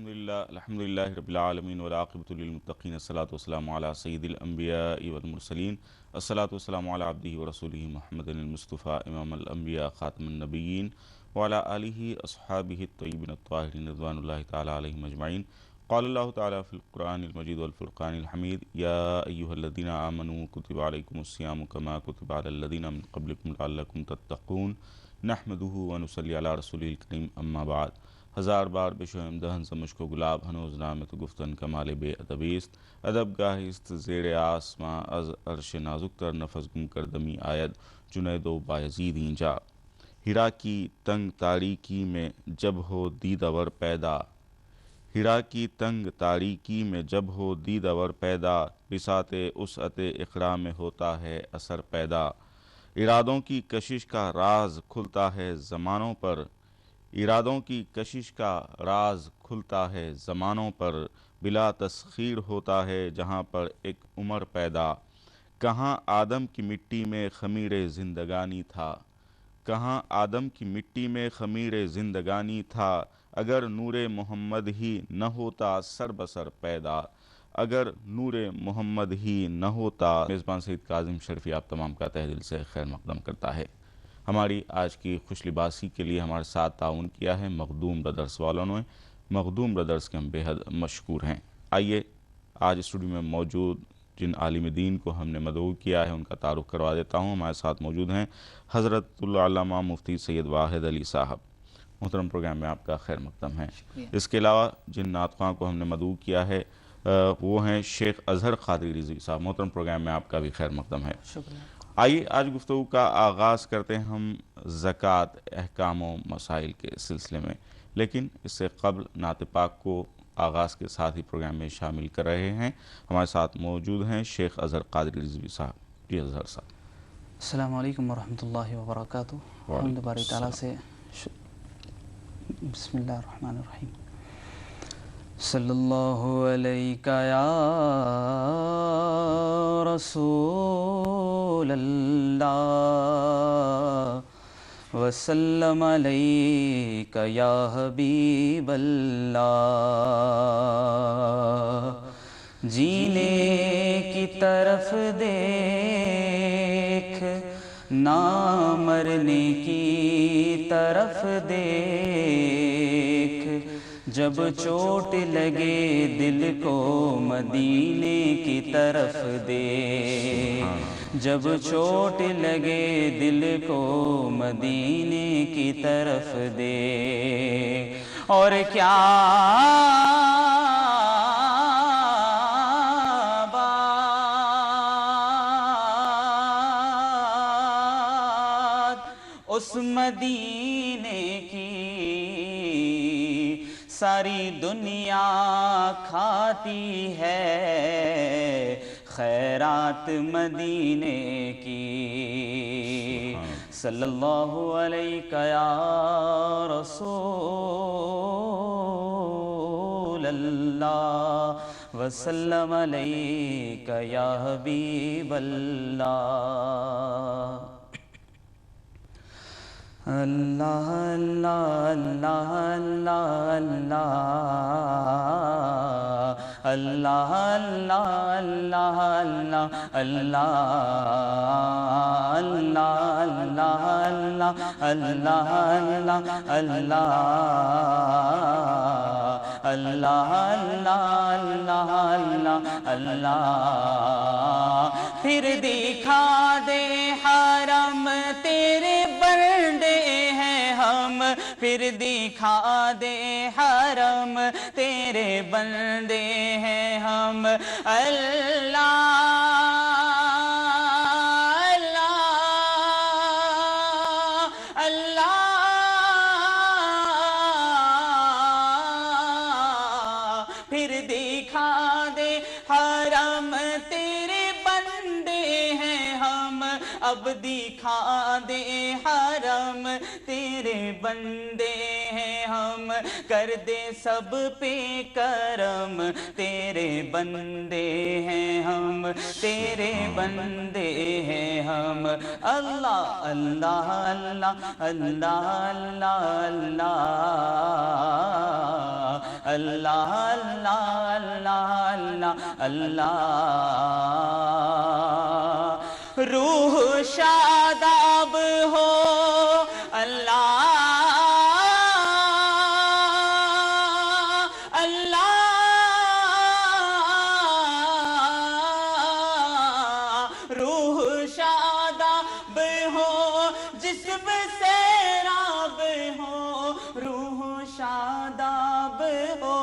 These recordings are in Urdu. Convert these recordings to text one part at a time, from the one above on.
الحمدللہ رب العالمین والعاقبۃ للمتقین الصلاۃ والسلام علی سید الانبیاء والمرسلین الصلاۃ والسلام علی عبدہ ورسولہ محمد المصطفیٰ امام الانبیاء خاتم النبیین وعلی آلہ اصحابہ الطیبین الطاہرین رضوان اللہ تعالی علیہم اجمعین. قال اللہ تعالی فی القرآن المجید والفرقان الحمید یا ایہا الذین آمنوا کتب علیکم الصیام کما کتب علی الذین من قبلکم لعلکم تتقون نحمدہ ونصلی علی رسولہ الکریم اما بعد. ہزار بار بشویم دہن سمجھ کو گلاب ہنوز نامت گفتن کمال بے ادبیست ادب گاہست زیر آسماں از عرش نازک تر نفس گم کردمی آید جنید و بایزید اینجا. ہرا کی تنگ تاریکی میں جب ہو دیدور پیدا، ہرا کی تنگ تاریکی میں جب ہو دیدور پیدا، بساط وسعت اقرا میں ہوتا ہے اثر پیدا. ارادوں کی کشش کا راز کھلتا ہے زمانوں پر، ارادوں کی کشش کا راز کھلتا ہے زمانوں پر، بلا تسخیر ہوتا ہے جہاں پر ایک عمر پیدا. کہاں آدم کی مٹی میں خمیر زندگانی تھا، کہاں آدم کی مٹی میں خمیر زندگانی تھا، اگر نور محمد ہی نہ ہوتا سر بسر پیدا، اگر نور محمد ہی نہ ہوتا. میزبان سید کاظم شرفی آپ تمام کا تہ دل سے خیر مقدم کرتا ہے. ہماری آج کی خوش لباسی کے لیے ہمارے ساتھ تعاون کیا ہے مخدوم برادرز والوں نے. مخدوم برادرز کے ہم بے حد مشکور ہیں. آئیے آج اسٹوڈیو میں موجود جن عالم دین کو ہم نے مدعو کیا ہے ان کا تعارف کروا دیتا ہوں. ہمارے ساتھ موجود ہیں حضرت العلامہ مفتی سید واحد علی صاحب. محترم پروگرام میں آپ کا خیر مقدم ہے. اس کے علاوہ جن نعت خواں کو ہم نے مدعو کیا ہے وہ ہیں شیخ اظہر قادری رضوی صاحب. محترم پروگرام میں آپ کا بھی خیر مقدم ہے. شکریہ. آئیے آج گفتگو کا آغاز کرتے ہیں ہم زکوٰۃ احکام و مسائل کے سلسلے میں، لیکن اس سے قبل نعت پاک کو آغاز کے ساتھ ہی پروگرام میں شامل کر رہے ہیں. ہمارے ساتھ موجود ہیں شیخ اظہر قادری رضوی صاحب. جی اظہر صاحب. السلام علیکم ورحمۃ اللہ وبرکاتہ. الحمد باری تعالیٰ سے بسم اللہ الرحمن الرحیم. صلی اللہ علیہ یا رسول اللہ وسلم علیہ یا حبیب اللہ. جینے کی طرف دیکھ نہ مرنے کی طرف دیکھ، جب چوٹ لگے دل کو مدینے کی طرف دیکھ، جب چوٹ لگے دل کو مدینے کی طرف دیکھ. اور کیا اس مدینے کی ساری دنیا کھاتی ہے، خیرات مدینے کی. صلی اللہ علیہ یا رسول اللہ وسلم علیہ یا حبیب اللہ. اللہ اللہ اللہ اللہ اللہ اللہ اللہ اللہ اللہ اللہ اللہ اللہ اللہ اللہ. پھر دکھا دے حرم تیرے بندے ہیں ہم، پھر دکھا دے حرم تیرے بندے ہیں ہم. اللہ اب دکھا دے حرم تیرے تیرے بندے ہیں ہم، کر دے سب پہ کرم، تیرے بندے ہیں ہم، تیرے بندے ہیں ہم۔ اللہ اللہ اللہ اللہ اللہ اللہ اللہ اللہ اللہ اللہ روح شاداب ہو اللہ اللہ روح شاداب ہو جسم سیراب ہو، روح شاداب ہو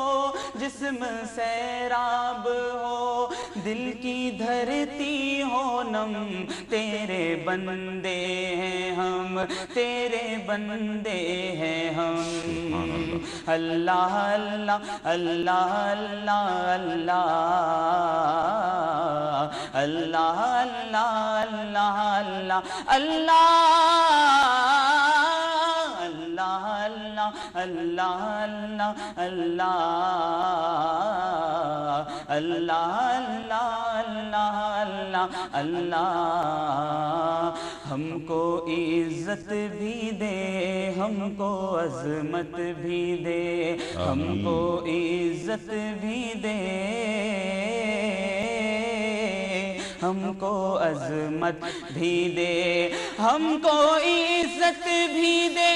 جسم سیراب ہو، دل کی دھرتی ہو نم، تیرے بندے ہیں ہم، تیرے بندے ہیں ہم۔ اللہ اللہ اللہ اللہ اللہ اللہ اللہ اللہ اللہ اللہ اللہ اللہ اللہ اللہ اللہ اللہ اللہ ہم کو عزت بھی دے، ہم کو عظمت بھی دے، ہم کو عزت بھی دے، ہم کو عظمت بھی دے، ہم کو عزت بھی دے،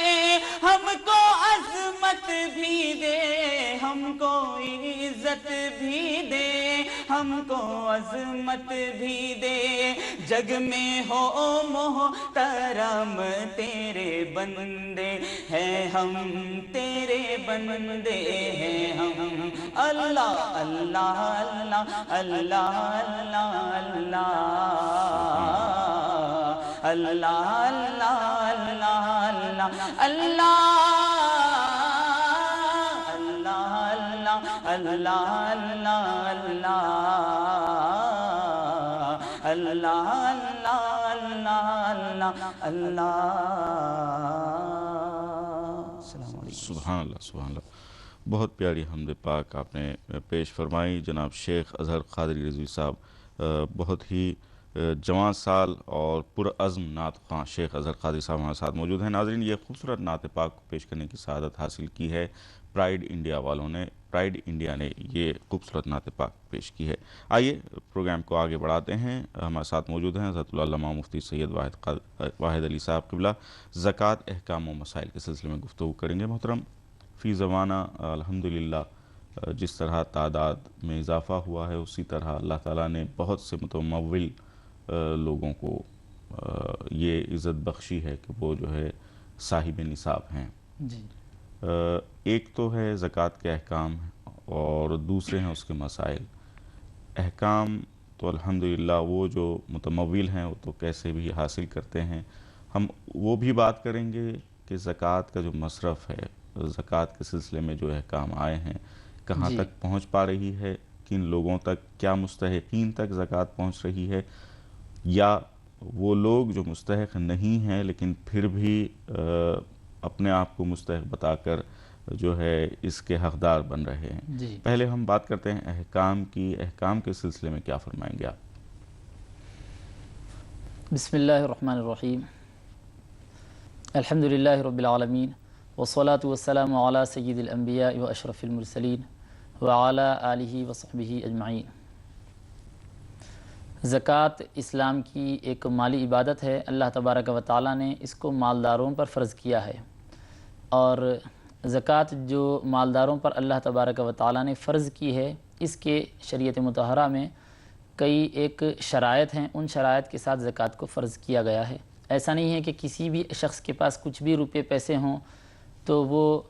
ہم کو عظمت بھی دے، ہم کو عزت بھی دے، ہم کو عظمت بھی دے، جگ میں ہو محترم، تیرے بندے ہیں ہم، تیرے بندے ہیں ہم۔ اللہ اللہ اللہ اللہ اللہ اللہ اللہ اللہ اللہ اللہ اللہ اللہ اللہ اللہ اللہ اللہ۔ السلام علیکم۔ سبحان اللہ سبحان اللہ، بہت پیاری حمد پاک آپ نے پیش فرمائی۔ جناب شیخ اظہر قادری رضوی صاحب بہت ہی جوان سال اور پرعزم نعت خواں شیخ اظہر قادری صاحب ہمارے ساتھ موجود ہیں۔ ناظرین، یہ خوبصورت نعت پاک کو پیش کرنے کی سعادت حاصل کی ہے پرائیڈ انڈیا والوں نے، پرائیڈ انڈیا نے یہ خوبصورت نعت پاک پیش کی ہے۔ آئیے پروگرام کو آگے بڑھاتے ہیں۔ ہمارے ساتھ موجود ہیں حضرت العلامہ مفتی سید واحد علی صاحب قبلہ، زکوٰۃ احکام و مسائل کے سلسلے میں گفتگو کریں گے۔ محترم، فی زمانہ الحمدللہ جس طرح تعداد میں اضافہ ہوا ہے، اسی طرح اللہ تعالیٰ نے بہت سے متمول لوگوں کو یہ عزت بخشی ہے کہ وہ جو ہے صاحب نصاب ہیں۔ جی، ایک تو ہے زکوٰۃ کے احکام اور دوسرے ہیں اس کے مسائل۔ احکام تو الحمدللہ وہ جو متمول ہیں وہ تو کیسے بھی حاصل کرتے ہیں۔ ہم وہ بھی بات کریں گے کہ زکوٰۃ کا جو مصرف ہے، زکوٰۃ کے سلسلے میں جو احکام آئے ہیں کہاں تک پہنچ پا رہی ہے، کن لوگوں تک، کیا مستحقین تک زکوٰۃ پہنچ رہی ہے، یا وہ لوگ جو مستحق نہیں ہیں لیکن پھر بھی اپنے آپ کو مستحق بتا کر جو ہے اس کے حقدار بن رہے ہیں۔ جی، پہلے ہم بات کرتے ہیں احکام کی۔ احکام کے سلسلے میں کیا فرمائیں گے آپ؟ بسم اللہ الرحمن الرحیم، الحمدللہ رب العالمین، والصلاة والسلام علی سید الانبیاء و اشرف المرسلین وعلی آلہ وصحبہ اجمعین۔ زکوٰۃ اسلام کی ایک مالی عبادت ہے۔ اللہ تبارک و تعالیٰ نے اس کو مالداروں پر فرض کیا ہے، اور زکوٰۃ جو مالداروں پر اللہ تبارک و تعالیٰ نے فرض کی ہے، اس کے شریعت مطہرہ میں کئی ایک شرائط ہیں، ان شرائط کے ساتھ زکوٰۃ کو فرض کیا گیا ہے۔ ایسا نہیں ہے کہ کسی بھی شخص کے پاس کچھ بھی روپے پیسے ہوں تو وہ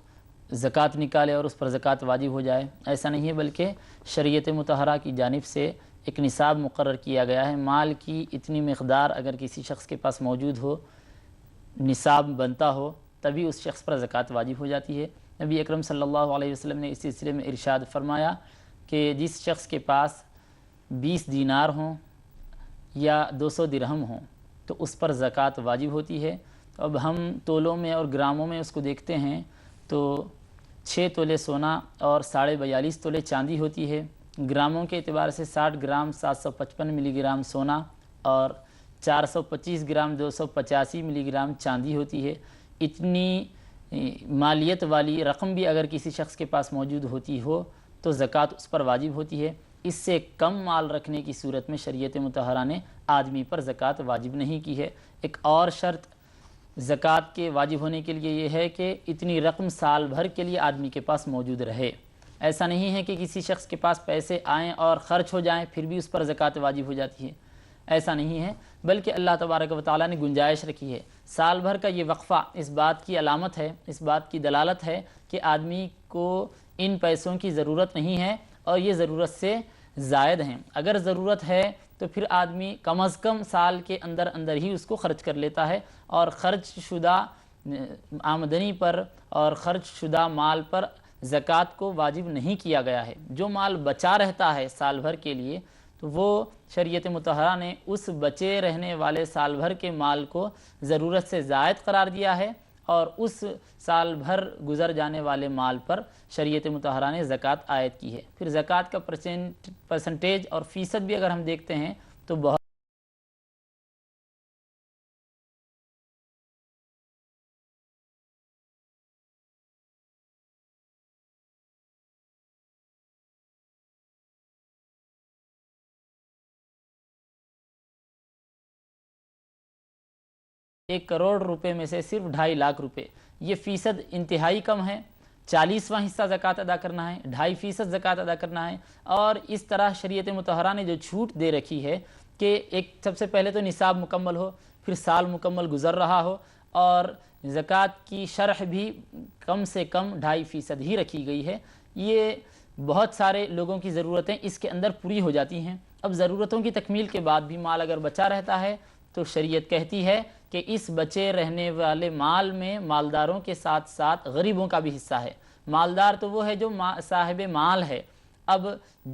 زکوٰۃ نکالے اور اس پر زکوٰۃ واجب ہو جائے، ایسا نہیں ہے، بلکہ شریعت مطہرہ کی جانب سے ایک نصاب مقرر کیا گیا ہے۔ مال کی اتنی مقدار اگر کسی شخص کے پاس موجود ہو، نصاب بنتا ہو، تبھی اس شخص پر زکوٰۃ واجب ہو جاتی ہے۔ نبی اکرم صلی اللہ علیہ وسلم نے اس سلسلے میں ارشاد فرمایا کہ جس شخص کے پاس 20 دینار ہوں یا 200 درہم ہوں تو اس پر زکوٰۃ واجب ہوتی ہے، اب ہم تولوں میں اور گراموں میں اس کو دیکھتے ہیں تو 6 تولے سونا اور 42.5 تولے چاندی ہوتی ہے۔ گراموں کے اعتبار سے 60 گرام 755 ملی گرام سونا اور 425 گرام 285 ملی گرام چاندی ہوتی ہے۔ اتنی مالیت والی رقم بھی اگر کسی شخص کے پاس موجود ہوتی ہو تو زکوٰۃ اس پر واجب ہوتی ہے۔ اس سے کم مال رکھنے کی صورت میں شریعت مطہرہ نے آدمی پر زکوٰۃ واجب نہیں کی ہے۔ ایک اور شرط زکوٰۃ کے واجب ہونے کے لیے یہ ہے کہ اتنی رقم سال بھر کے لیے آدمی کے پاس موجود رہے۔ ایسا نہیں ہے کہ کسی شخص کے پاس پیسے آئیں اور خرچ ہو جائیں پھر بھی اس پر زکوٰۃ واجب ہو جاتی ہے، ایسا نہیں ہے، بلکہ اللہ تبارک و تعالیٰ نے گنجائش رکھی ہے۔ سال بھر کا یہ وقفہ اس بات کی علامت ہے، اس بات کی دلالت ہے کہ آدمی کو ان پیسوں کی ضرورت نہیں ہے اور یہ ضرورت سے زائد ہیں۔ اگر ضرورت ہے تو پھر آدمی کم از کم سال کے اندر اندر ہی اس کو خرچ کر لیتا ہے، اور خرچ شدہ آمدنی پر اور خرچ شدہ مال پر زکوٰۃ کو واجب نہیں کیا گیا ہے۔ جو مال بچا رہتا ہے سال بھر کے لیے تو وہ شریعت مطہرہ نے اس بچے رہنے والے سال بھر کے مال کو ضرورت سے زائد قرار دیا ہے، اور اس سال بھر گزر جانے والے مال پر شریعت مطہرہ نے زکوٰۃ عائد کی ہے۔ پھر زکوٰۃ کا پرسنٹیج اور فیصد بھی اگر ہم دیکھتے ہیں تو بہت ایک کروڑ روپے میں سے صرف 2.5 لاکھ روپے، یہ فیصد انتہائی کم ہے۔ 40واں حصہ زکوٰۃ ادا کرنا ہے، 2.5% زکوٰۃ ادا کرنا ہے۔ اور اس طرح شریعت مطہرہ نے جو چھوٹ دے رکھی ہے کہ ایک سب سے پہلے تو نصاب مکمل ہو، پھر سال مکمل گزر رہا ہو، اور زکوٰۃ کی شرح بھی کم سے کم 2.5% ہی رکھی گئی ہے۔ یہ بہت سارے لوگوں کی ضرورتیں اس کے اندر پوری ہو جاتی ہیں۔ اب ضرورتوں کی تکمیل کے بعد بھی مال اگر بچا رہتا ہے تو شریعت کہتی ہے کہ اس بچے رہنے والے مال میں مالداروں کے ساتھ ساتھ غریبوں کا بھی حصہ ہے۔ مالدار تو وہ ہے جو صاحب مال ہے۔ اب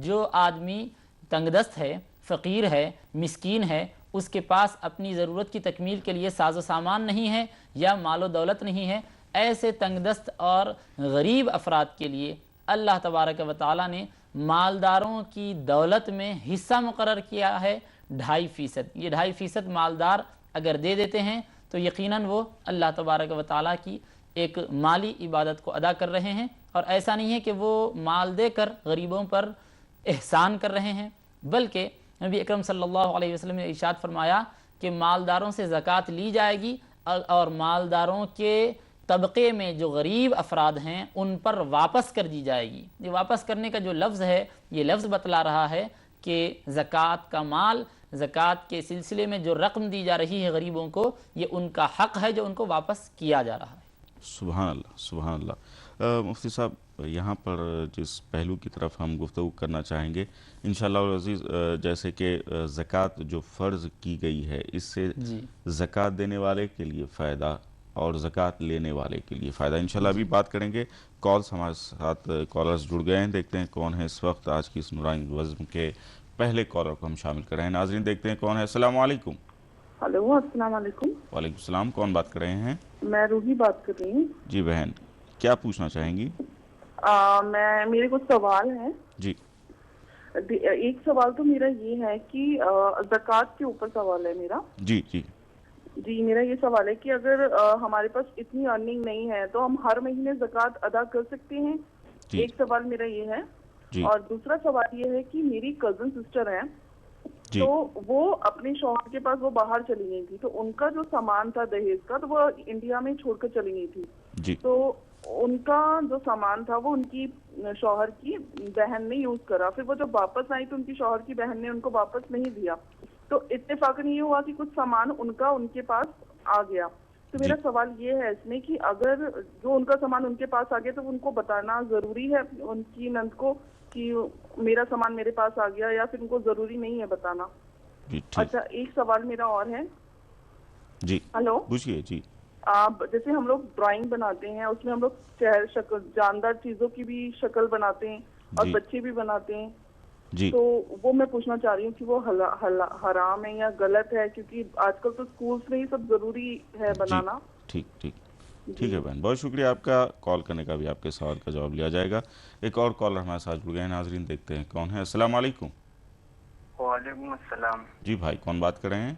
جو آدمی تنگ دست ہے، فقیر ہے، مسکین ہے، اس کے پاس اپنی ضرورت کی تکمیل کے لیے ساز و سامان نہیں ہے یا مال و دولت نہیں ہے، ایسے تنگ دست اور غریب افراد کے لیے اللہ تبارک و تعالیٰ نے مالداروں کی دولت میں حصہ مقرر کیا ہے 2.5%۔ یہ 2.5% مالدار اگر دے دیتے ہیں تو یقیناً وہ اللہ تبارک و تعالیٰ کی ایک مالی عبادت کو ادا کر رہے ہیں، اور ایسا نہیں ہے کہ وہ مال دے کر غریبوں پر احسان کر رہے ہیں، بلکہ نبی اکرم صلی اللہ علیہ وسلم نے ارشاد فرمایا کہ مالداروں سے زکوٰۃ لی جائے گی، اور مالداروں کے طبقے میں جو غریب افراد ہیں ان پر واپس کر دی جائے گی۔ یہ واپس کرنے کا جو لفظ ہے، یہ لفظ بتلا رہا ہے کہ زکوٰۃ کا مال، زکوٰۃ کے سلسلے میں جو رقم دی جا رہی ہے غریبوں کو، یہ ان کا حق ہے جو ان کو واپس کیا جا رہا ہے۔ سبحان اللہ، سبحان اللہ۔ مفتی صاحب، یہاں پر جس پہلو کی طرف ہم گفتگو کرنا چاہیں گے انشاءاللہ العزیز، جیسے کہ زکوٰۃ جو فرض کی گئی ہے، اس سے زکوٰۃ دینے والے کے لیے فائدہ اور زکوٰۃ لینے والے کے لیے فائدہ، انشاءاللہ ابھی بات کریں گے۔ کالز ہمارے ساتھ کالرز جڑ گئے ہیں، دیکھتے ہیں کون ہے اس وقت آج کی اس نورانی بزم کے پہلے کالر کو ہم شامل کر رہے ہیں۔ ناظرین دیکھتے ہیں کون ہے۔ السلام علیکم۔ ہلو، السلام علیکم۔ وعلیکم السلام، کون بات کر رہے ہیں؟ میں روحی بات کر رہی ہوں۔ جی بہن، کیا پوچھنا چاہیں گی؟ میرے کچھ سوال ہیں۔ جی، ایک سوال تو میرا یہ ہے کہ زکوٰۃ کے اوپر سوال ہے میرا۔ جی جی جی، میرا یہ سوال ہے کہ اگر ہمارے پاس اتنی ارننگ نہیں ہے تو ہم ہر مہینے زکوٰۃ ادا کر سکتے ہیں؟ ایک سوال میرا یہ ہے۔ اور دوسرا سوال یہ ہے کہ میری کزن سسٹر ہیں، تو وہ اپنے شوہر کے پاس وہ باہر چلی گئی تھی، تو ان کا جو سامان تھا دہیج کا تو وہ انڈیا میں چھوڑ کر چلی گئی تھی، تو ان کا جو سامان تھا وہ ان کی شوہر کی بہن نے یوز کرا، پھر وہ جب واپس آئی تو ان کی شوہر کی بہن نے ان کو واپس نہیں دیا، تو اتفاقاً یہ ہوا کہ کچھ سامان ان کا ان کے پاس آ گیا۔ تو میرا سوال یہ ہے اس میں کہ اگر جو ان کا سامان ان کے پاس آ گیا تو ان کو بتانا ضروری ہے ان کی نند کو کہ میرا سامان میرے پاس آ گیا، یا پھر ان کو ضروری نہیں ہے بتانا؟ اچھا، ایک سوال میرا اور ہے۔ جی ہلو، پوچھئے۔ جی، جیسے ہم لوگ ڈرائنگ بناتے ہیں، اس میں ہم لوگ چہرے شکل جاندار چیزوں کی بھی شکل بناتے ہیں اور بچے بھی بناتے ہیں، تو وہ میں پوچھنا چاہ رہی ہوں کہ وہ حرام ہے یا غلط ہے، کیونکہ آج کل تو اسکولس میں ہی سب ضروری ہے بنانا، ٹھیک ہے بہن، بہت شکریہ آپ کا، کال کرنے کا بھی آپ کے سوال کا جواب لیا جائے گا۔ ایک اور کالر ہمارے ساتھ جڑ گئے ہیں، ناظرین دیکھتے ہیں کون ہے۔ السلام علیکم۔ وعلیکم السلام۔ جی بھائی، کون بات کر رہے ہیں؟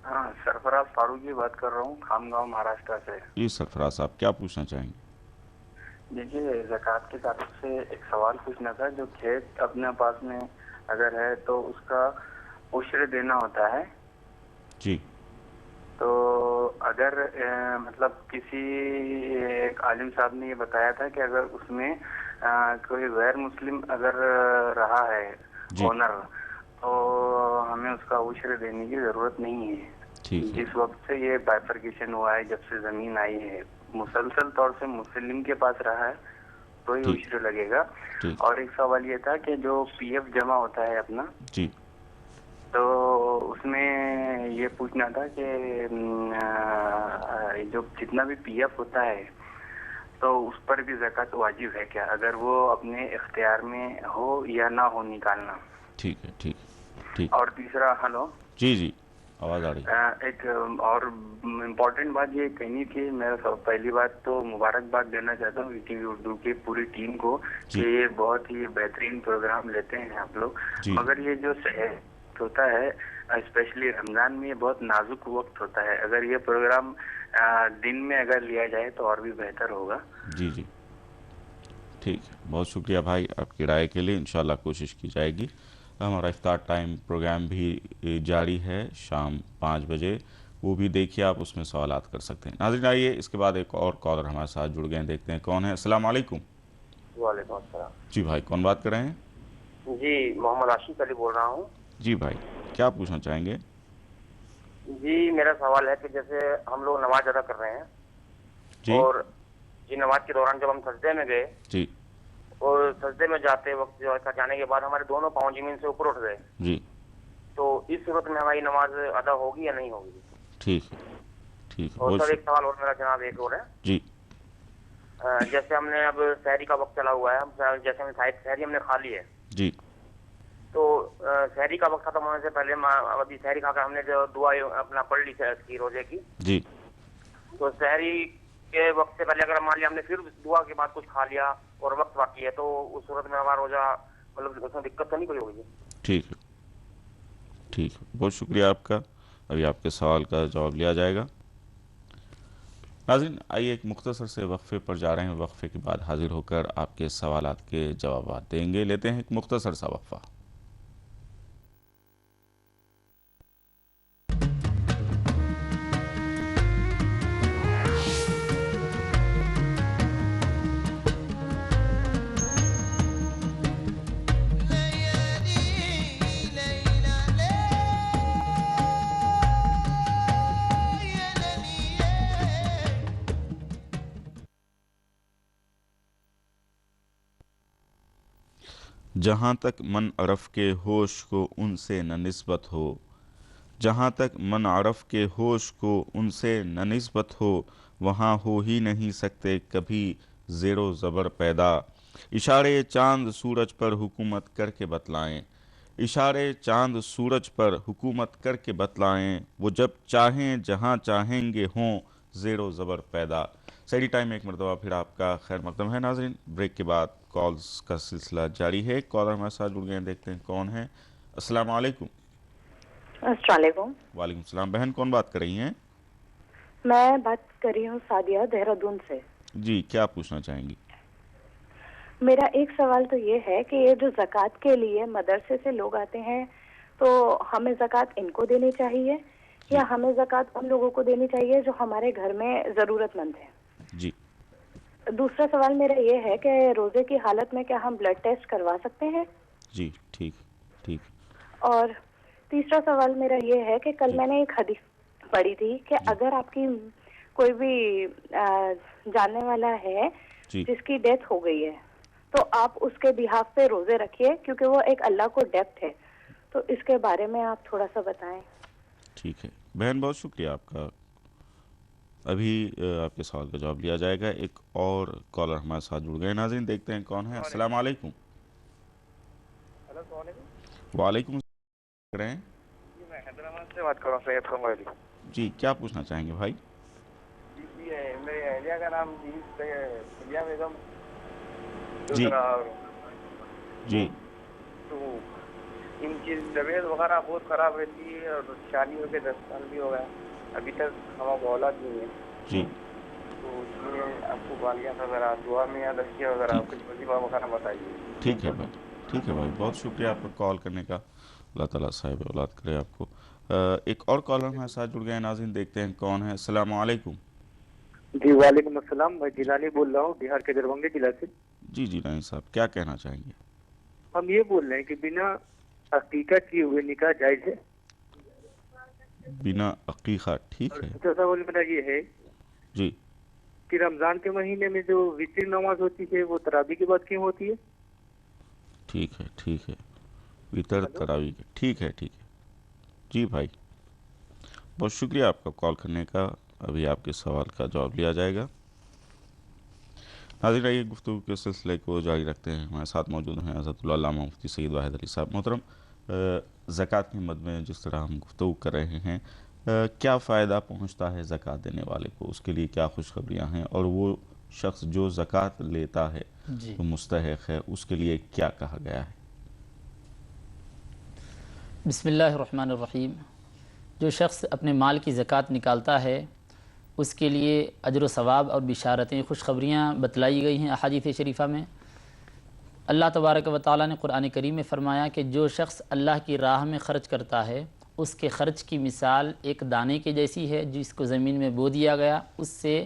ہاں، سرفراز فاروقی بات کر رہا ہوں، خامگاؤں مہاراشٹر سے۔ جی سرفراز صاحب، کیا پوچھنا چاہیں گے؟ دیکھیے، زکوٰۃ کے تعلق سے ایک سوال پوچھنا تھا۔ جو کھیت اپنے پاس میں اگر ہے تو اس کا عشر دینا ہوتا ہے، جی، تو اگر مطلب کسی ایک عالم صاحب نے یہ بتایا تھا کہ اگر اس میں کوئی غیر مسلم اگر رہا ہے جی، اونر، تو ہمیں اس کا عشر دینے کی ضرورت نہیں ہے۔ ٹھیک ہے، جس وقت سے یہ بائفرکیشن ہوا ہے، جب سے زمین آئی ہے، مسلسل طور سے مسلم کے پاس رہا ہے تو ہی ٹھیک، عشر لگے گا۔ ٹھیک، اور ایک سوال یہ تھا کہ جو پی ایف جمع ہوتا ہے اپنا، جی، تو اس میں یہ پوچھنا تھا کہ جو جتنا بھی پی ایف ہوتا ہے تو اس پر بھی زکوٰۃ واجب ہے کیا، اگر وہ اپنے اختیار میں ہو یا نہ ہو نکالنا؟ ٹھیک ہے، ٹھیک۔ اور تیسرا، ہلو، جی، آواز آ رہی ہے۔ ایک اور امپورٹنٹ بات یہ کہنی تھی، میں پہلی بات تو مبارکباد دینا چاہتا ہوں ٹی وی اردو کی پوری ٹیم کو کہ یہ بہت ہی بہترین پروگرام لیتے ہیں آپ لوگ، مگر یہ جو صحت ہوتا ہے اسپیشلی رمضان میں، یہ بہت نازک وقت ہوتا ہے، اگر یہ پروگرام دن میں اگر لیا جائے تو اور بھی بہتر ہوگا۔ جی، ٹھیک ہے، بہت شکریہ بھائی آپ کی رائے کے لیے، انشاءاللہ کوشش کی جائے گی۔ ہمارا افطار ٹائم پروگرام بھی جاری ہے شام 5 بجے، وہ بھی دیکھیے آپ، اس میں سوالات کر سکتے ہیں۔ ناظرین آئیے اس کے بعد ایک اور کالر ہمارے ساتھ جڑ گئے ہیں، دیکھتے ہیں کون ہے۔ السلام علیکم۔ وعلیکم السلام۔ جی بھائی، کون بات کر رہے ہیں؟ جی، محمد عاشق علی بول رہا ہوں۔ جی بھائی، کیا پوچھنا چاہیں گے؟ جی، میرا سوال ہے کہ جیسے ہم لوگ نماز ادا کر رہے ہیں، جی، اور نماز کے دوران جب ہم سجدے میں گئے، جی، اور سجدے میں جاتے وقت جانے کے بعد ہمارے دونوں پاؤں زمین سے اوپر اٹھ گئے، جی، تو اس صورت میں ہماری نماز ادا ہوگی یا نہیں ہوگی؟ ٹھیک ہے، اور سر ایک سوال اور میرا جناب، ایک اور ہے۔ جی، جیسے ہم نے اب سحری کا وقت چلا ہوا ہے، جیسے ہم سحری ہم نے کھا لی ہے، جی، تو سحری کا وقت ختم ہونے سے پہلے ابھی سحری کھا کر ہم نے جو دعا اپنا پڑھ لی کی روزے کی، جی، تو سحری کے وقت سے پہلے اگر مان لیا ہم نے پھر دعا کے بعد کچھ کھا لیا اور وقت باقی ہے، تو اس صورت میں ہمارا روزہ مطلب اس میں دقت تو نہیں کوئی ہوگی؟ ٹھیک ہے، بہت شکریہ آپ کا، ابھی آپ کے سوال کا جواب لیا جائے گا۔ ناظرین آئیے ایک مختصر سے وقفے پر جا رہے ہیں، وقفے کے بعد حاضر ہو کر آپ کے سوالات کے جوابات دیں گے۔ لیتے ہیں ایک مختصر سا وقفہ۔ جہاں تک من عرف کے ہوش کو ان سے نہ نسبت ہو، جہاں تک من عرف کے ہوش کو ان سے نہ نسبت ہو، وہاں ہو ہی نہیں سکتے کبھی زیر و زبر پیدا۔ اشارے چاند سورج پر حکومت کر کے بتلائیں، اشارے چاند سورج پر حکومت کر کے بتلائیں، وہ جب چاہیں جہاں چاہیں گے ہوں زیر و زبر پیدا۔ سیری ٹائم ایک مرتبہ پھر آپ کا خیر مقدم ہے ناظرین، بریک کے بعد کالز کا سلسلہ جاری ہے۔ کالر ہمارے ساتھ جڑ گئے ہیں، دیکھتے ہیں کون ہے۔ السلام علیکم۔ السلام علیکم۔ وعلیکم السلام، بہن کون بات کر رہی ہیں؟ میں بات کر رہی ہوں سعدیہ، دہرادون سے۔ جی، کیا پوچھنا چاہیں گی؟ میرا ایک سوال تو یہ ہے کہ یہ جو زکوٰۃ کے لیے مدرسے سے لوگ آتے ہیں، تو ہمیں زکوٰۃ ان کو دینی چاہیے یا ہمیں زکوٰۃ ان لوگوں کو دینی چاہیے جو ہمارے گھر میں ضرورت مند ہیں؟ جی، دوسرا سوال میرا یہ ہے کہ روزے کی حالت میں کیا ہم بلڈ ٹیسٹ کروا سکتے ہیں؟ جی، ٹھیک۔ اور تیسرا سوال میرا یہ ہے کہ کل میں نے ایک حدیث پڑھی تھی کہ اگر آپ کی کوئی بھی جاننے والا ہے جس کی ڈیتھ ہو گئی ہے، تو آپ اس کے بہاف پہ روزے رکھیے، کیونکہ وہ ایک اللہ کو ڈیبٹ ہے۔ تو اس کے بارے میں آپ تھوڑا سا بتائیں۔ ٹھیک ہے بہن، بہت شکریہ آپ کا، ابھی آپ کے سوال کا جواب لیا جائے گا۔ ایک اور کالر ہمارے ساتھ جڑ گئے، ناظرین دیکھتے ہیں کون ہے۔ السلام علیکم۔ السلام علیکم۔ وعلیکم السلام، کر رہے ہیں؟ جی، میں حیدرآباد سے بات کر رہا ہوں، سید فرمائی۔ جی، کیا پوچھنا چاہیں گے بھائی؟ بیوی ہے میرے اہلیہ کا نام سلیہ بیگم جی جی تو ان کی طبیعت وغیرہ بہت خراب رہتی ہے اور شادی ہو کے 10 سال بھی ہو گیا ابھی تک ہمارا اولاد نہیں ہے جی تو اس لیے آپ کو کال کیا تھا ذرا دعا میں یاد رکھیے اور ذرا کچھ وظیفہ وغیرہ بتائیے. ٹھیک ہے بھائی، ٹھیک ہے بھائی، بہت شکریہ آپ کا کال کرنے کا. اللہ تعالیٰ صاحب اولاد کرے آپ کو. ایک اور کالر ہمارے ساتھ جڑ گئے ہیں ناظرین، دیکھتے ہیں کون ہے. السلام علیکم. جی وعلیکم السلام، میں جیلانی بول رہا ہوں بہار کے دربھنگے ضلع سے. جی جیلانی صاحب کیا کہنا چاہیں گے؟ ہم یہ بول رہے ہیں کہ بنا عقیقہ کیے ہوئے نکاح جائز ہے؟ بنا عقیقہ ٹھیک ہے. دوسرا سوال میرا یہ ہے جی کہ رمضان کے مہینے میں جو وتر نماز ہوتی ہے وہ تراویح کے بعد کیوں ہوتی ہے؟ ٹھیک ہے ٹھیک ہے، وتر تراویح کے ٹھیک ہے ٹھیک ہے. جی بھائی بہت شکریہ آپ کا کال کرنے کا. ابھی آپ کے سوال کا جواب لیا جائے گا. ناظرین آئیے گفتگو کے سلسلے کو جاری رکھتے ہیں. ہمارے ساتھ موجود ہیں حضرت علامہ مفتی سید واحد علی صاحب. محترم، زکوٰۃ کے مد میں جس طرح ہم گفتگو کر رہے ہیں، کیا فائدہ پہنچتا ہے زکوٰۃ دینے والے کو؟ اس کے لیے کیا خوشخبریاں ہیں؟ اور وہ شخص جو زکوٰۃ لیتا ہے جو مستحق ہے، اس کے لیے کیا کہا گیا ہے؟ بسم اللہ الرحمن الرحیم. جو شخص اپنے مال کی زکوٰۃ نکالتا ہے اس کے لیے اجر و ثواب اور بشارتیں، خوشخبریاں بتلائی گئی ہیں احادیث شریفہ میں. اللہ تبارک و تعالیٰ نے قرآن کریم میں فرمایا کہ جو شخص اللہ کی راہ میں خرچ کرتا ہے اس کے خرچ کی مثال ایک دانے کے جیسی ہے جس کو زمین میں بو دیا گیا، اس سے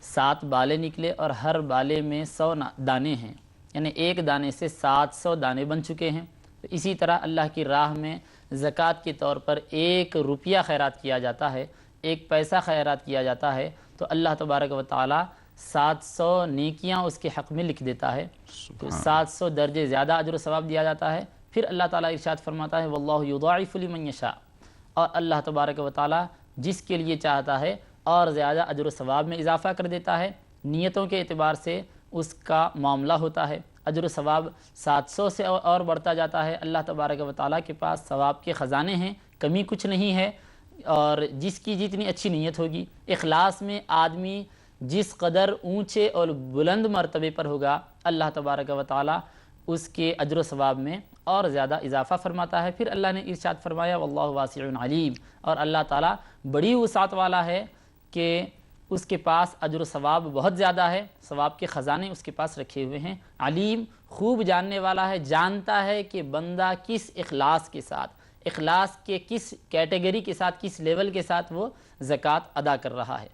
7 بالے نکلے اور ہر بالے میں 100 دانے ہیں، یعنی ایک دانے سے 700 دانے بن چکے ہیں. تو اسی طرح اللہ کی راہ میں زکوٰۃ کے طور پر 1 روپیہ خیرات کیا جاتا ہے، 1 پیسہ خیرات کیا جاتا ہے، تو اللہ تبارک و تعالیٰ 700 نیکیاں اس کے حق میں لکھ دیتا ہے. تو 700 درجے زیادہ اجر و ثواب دیا جاتا ہے. پھر اللہ تعالیٰ ارشاد فرماتا ہے واللہ یضاعف لمن یشاء، اور اللہ تبارک و تعالیٰ جس کے لیے چاہتا ہے اور زیادہ اجر و ثواب میں اضافہ کر دیتا ہے. نیتوں کے اعتبار سے اس کا معاملہ ہوتا ہے. اجر و ثواب 700 سے اور بڑھتا جاتا ہے. اللہ تبارک و تعالیٰ کے پاس ثواب کے خزانے ہیں، کمی کچھ نہیں ہے. اور جس کی جتنی اچھی نیت ہوگی، اخلاص میں آدمی جس قدر اونچے اور بلند مرتبے پر ہوگا، اللہ تبارک و تعالیٰ اس کے اجر و ثواب میں اور زیادہ اضافہ فرماتا ہے. پھر اللہ نے ارشاد فرمایا واللہ واسع علیم، اور اللہ تعالیٰ بڑی وسعت والا ہے کہ اس کے پاس اجر و ثواب بہت زیادہ ہے، ثواب کے خزانے اس کے پاس رکھے ہوئے ہیں. علیم، خوب جاننے والا ہے، جانتا ہے کہ بندہ کس اخلاص کے ساتھ، اخلاص کے کس کیٹیگری کے ساتھ، کس لیول کے ساتھ وہ زکوٰۃ ادا کر رہا ہے.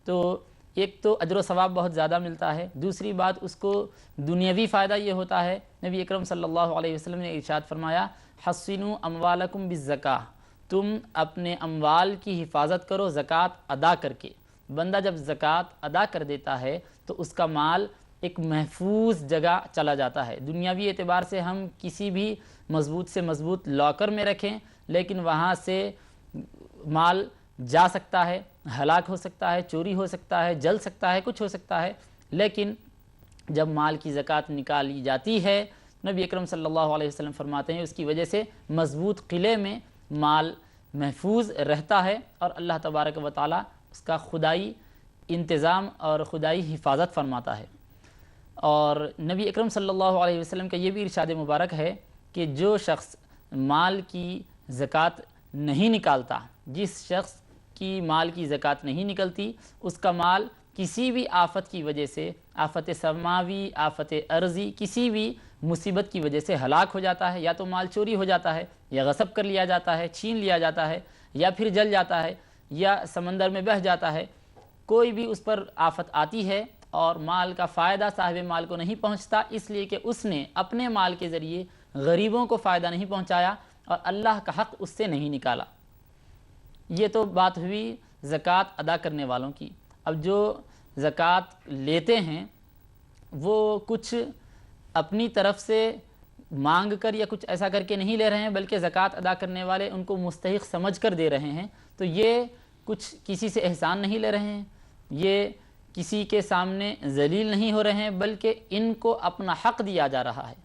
تو ایک تو اجر و ثواب بہت زیادہ ملتا ہے. دوسری بات اس کو دنیاوی فائدہ یہ ہوتا ہے، نبی اکرم صلی اللہ علیہ وسلم نے ارشاد فرمایا حصنوا اموالکم بالزکاۃ، تم اپنے اموال کی حفاظت کرو زکوٰۃ ادا کر کے. بندہ جب زکوٰۃ ادا کر دیتا ہے تو اس کا مال ایک محفوظ جگہ چلا جاتا ہے. دنیاوی اعتبار سے ہم کسی بھی مضبوط سے مضبوط لاکر میں رکھیں، لیکن وہاں سے مال جا سکتا ہے، ہلاک ہو سکتا ہے، چوری ہو سکتا ہے، جل سکتا ہے، کچھ ہو سکتا ہے. لیکن جب مال کی زکوٰۃ نکالی جاتی ہے، نبی اکرم صلی اللہ علیہ وسلم فرماتے ہیں اس کی وجہ سے مضبوط قلعے میں مال محفوظ رہتا ہے اور اللہ تبارک و تعالیٰ اس کا خدائی انتظام اور خدائی حفاظت فرماتا ہے. اور نبی اکرم صلی اللہ علیہ وسلم کا یہ بھی ارشاد مبارک ہے کہ جو شخص مال کی زکوٰۃ نہیں نکالتا، جس شخص کی مال کی زکوٰۃ نہیں نکلتی، اس کا مال کسی بھی آفت کی وجہ سے، آفت سماوی، آفت ارضی، کسی بھی مصیبت کی وجہ سے ہلاک ہو جاتا ہے. یا تو مال چوری ہو جاتا ہے، یا غصب کر لیا جاتا ہے، چھین لیا جاتا ہے، یا پھر جل جاتا ہے، یا سمندر میں بہہ جاتا ہے. کوئی بھی اس پر آفت آتی ہے اور مال کا فائدہ صاحب مال کو نہیں پہنچتا، اس لیے کہ اس نے اپنے مال کے ذریعے غریبوں کو فائدہ نہیں پہنچایا اور اللہ کا حق اس سے نہیں نکالا. یہ تو بات ہوئی زکوٰۃ ادا کرنے والوں کی. اب جو زکوٰۃ لیتے ہیں وہ کچھ اپنی طرف سے مانگ کر یا کچھ ایسا کر کے نہیں لے رہے ہیں، بلکہ زکوٰۃ ادا کرنے والے ان کو مستحق سمجھ کر دے رہے ہیں. تو یہ کچھ کسی سے احسان نہیں لے رہے ہیں، یہ کسی کے سامنے ذلیل نہیں ہو رہے ہیں، بلکہ ان کو اپنا حق دیا جا رہا ہے.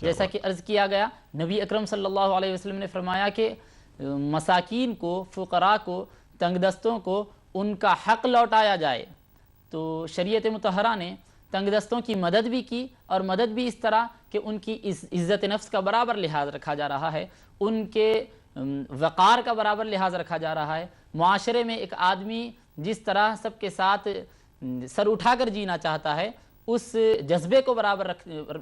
جیسا کہ عرض کیا گیا، نبی اکرم صلی اللہ علیہ وسلم نے فرمایا کہ مساکین کو، فقراء کو، تنگ دستوں کو ان کا حق لوٹایا جائے. تو شریعت مطہرہ نے تنگ دستوں کی مدد بھی کی، اور مدد بھی اس طرح کہ ان کی عزت نفس کا برابر لحاظ رکھا جا رہا ہے، ان کے وقار کا برابر لحاظ رکھا جا رہا ہے۔ معاشرے میں ایک آدمی جس طرح سب کے ساتھ سر اٹھا کر جینا چاہتا ہے، اس جذبے کو برابر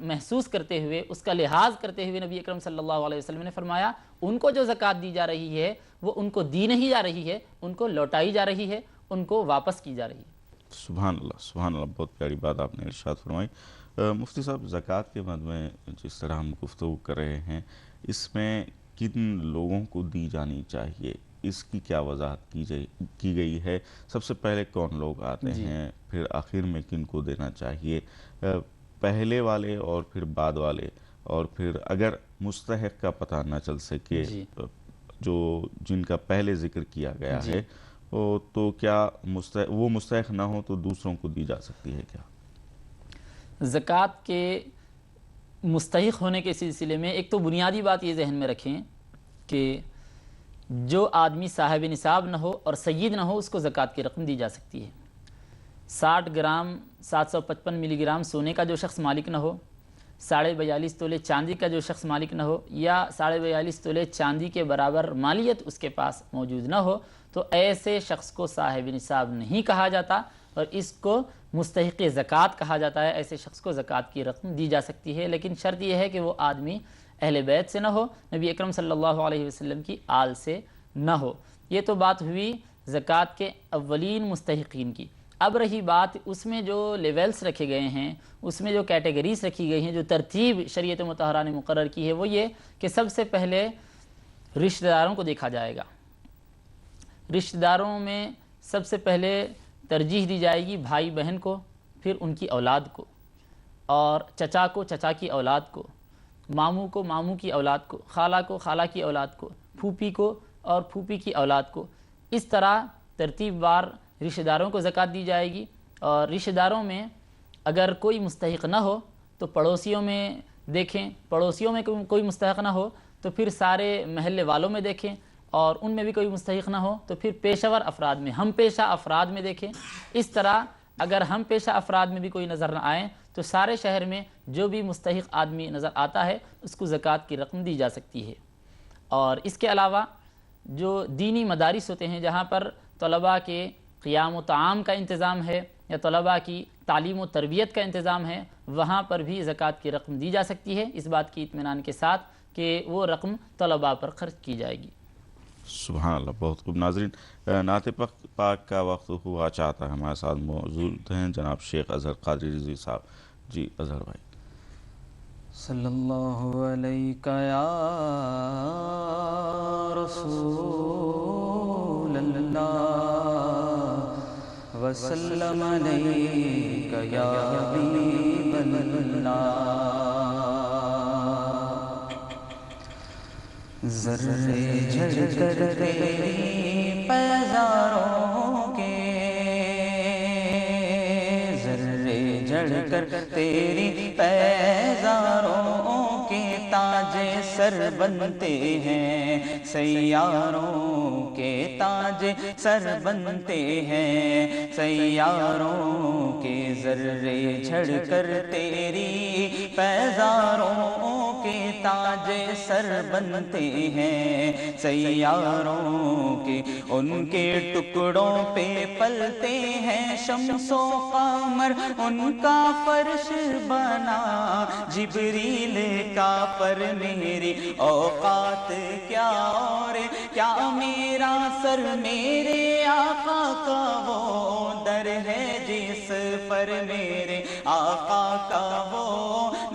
محسوس کرتے ہوئے، اس کا لحاظ کرتے ہوئے نبی اکرم صلی اللہ علیہ وسلم نے فرمایا ان کو جو زکوٰۃ دی جا رہی ہے وہ ان کو دی نہیں جا رہی ہے، ان کو لوٹائی جا رہی ہے، ان کو واپس کی جا رہی ہے۔ سبحان اللہ، سبحان اللہ، بہت پیاری بات آپ نے ارشاد فرمائی۔ مفتی صاحب، زکوٰۃ کے بعد میں جس طرح ہم گفتگو کر رہے ہیں، اس میں کن لوگوں کو دی جانی چاہیے، اس کی کیا وضاحت کی گئی ہے؟ سب سے پہلے کون لوگ آتے ہیں، پھر آخر میں کن کو دینا چاہیے، پہلے والے اور پھر بعد والے، اور پھر اگر مستحق کا پتہ نہ چل سکے جو جن کا پہلے ذکر کیا گیا ہے، تو کیا وہ مستحق نہ ہو تو دوسروں کو دی جا سکتی ہے کیا؟ زکوٰۃ کے مستحق ہونے کے سلسلے میں ایک تو بنیادی بات یہ ذہن میں رکھیں کہ جو آدمی صاحب نصاب نہ ہو اور سید نہ ہو، اس کو زکوٰۃ کی رقم دی جا سکتی ہے۔ 60 گرام 755 ملی گرام سونے کا جو شخص مالک نہ ہو، 42.5 تولے چاندی کا جو شخص مالک نہ ہو، یا 42.5 تولے چاندی کے برابر مالیت اس کے پاس موجود نہ ہو، تو ایسے شخص کو صاحب نصاب نہیں کہا جاتا اور اس کو مستحق زکوٰۃ کہا جاتا ہے۔ ایسے شخص کو زکوٰۃ کی رقم دی جا سکتی ہے، لیکن شرط یہ ہے کہ وہ آدمی اہل بیت سے نہ ہو، نبی اکرم صلی اللہ علیہ وسلم کی آل سے نہ ہو۔ یہ تو بات ہوئی زکوٰۃ کے اولین مستحقین کی۔ اب رہی بات اس میں جو لیولز رکھے گئے ہیں، اس میں جو کیٹیگریز رکھی گئی ہیں، جو ترتیب شریعت مطہرہ نے مقرر کی ہے، وہ یہ کہ سب سے پہلے رشتہ داروں کو دیکھا جائے گا۔ رشتہ داروں میں سب سے پہلے ترجیح دی جائے گی بھائی بہن کو، پھر ان کی اولاد کو، اور چچا کو چچا کی اولاد کو، ماموں کو ماموں کی اولاد کو، خالہ کو خالہ کی اولاد کو، پھوپھی کو اور پھوپھی کی اولاد کو۔ اس طرح ترتیب وار رشتہ داروں کو زکوٰۃ دی جائے گی۔ اور رشتہ داروں میں اگر کوئی مستحق نہ ہو تو پڑوسیوں میں دیکھیں، پڑوسیوں میں کوئی مستحق نہ ہو تو پھر سارے محلے والوں میں دیکھیں، اور ان میں بھی کوئی مستحق نہ ہو تو پھر پیشہ ور افراد میں، ہم پیشہ افراد میں دیکھیں۔ اس طرح اگر ہم پیشہ افراد میں بھی کوئی نظر نہ آئیں تو سارے شہر میں جو بھی مستحق آدمی نظر آتا ہے اس کو زکوٰۃ کی رقم دی جا سکتی ہے۔ اور اس کے علاوہ جو دینی مدارس ہوتے ہیں، جہاں پر طلباء کے قیام و طعام کا انتظام ہے یا طلباء کی تعلیم و تربیت کا انتظام ہے، وہاں پر بھی زکوٰۃ کی رقم دی جا سکتی ہے، اس بات کی اطمینان کے ساتھ کہ وہ رقم طلباء پر خرچ کی جائے گی۔ سبحان اللہ، بہت خوب۔ ناظرین، نعت پاک کا وقت ہوا چاہتا ہے، ہمارے ساتھ موجود ہیں جناب شیخ اظہر قادری رضوی صاحب۔ جی اظہر بھائی۔ صلی اللہ علیہ یا رسول اللہ وسلم علیک یا حبیب اللہ، ذرے جھڑ کر تیری پیزاروں کے، ذرے جھڑ کر تیری پیزاروں کے تاج سر بنتے ہیں، سیاروں کے تاج سر بنتے ہیں، سیاروں کے ذرے جھڑ کر تیری پیزاروں کے تاج سر بنتے ہیں، سیاروں کے ان کے ٹکڑوں پہ پلتے ہیں شمس و قمر، ان کا فرش بنا جبریل کا، پر میری اوقات کیا اور کیا میرا سر، میرے آقا کا وہ در ہے جس پر، میرے آقا کا وہ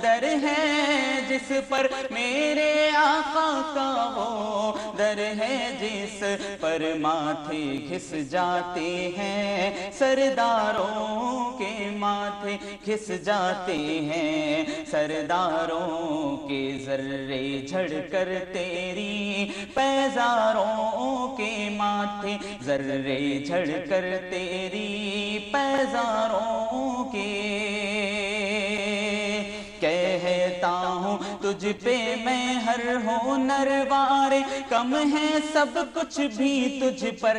در ہے جس پر، میرے آقا کا وہ در ہے جس پر ماتھے گھس جاتے ہیں سرداروں کے، ماتھے گھس جاتے ہیں سرداروں کے، ذرے جھڑ کر تیری پیزاروں کے، ماتھے ذرے جھڑ کر تیری پیزاروں کے، کہتا ہوں تجھ پہ میں ہر ہنر وارے، کم ہے سب کچھ بھی تجھ پر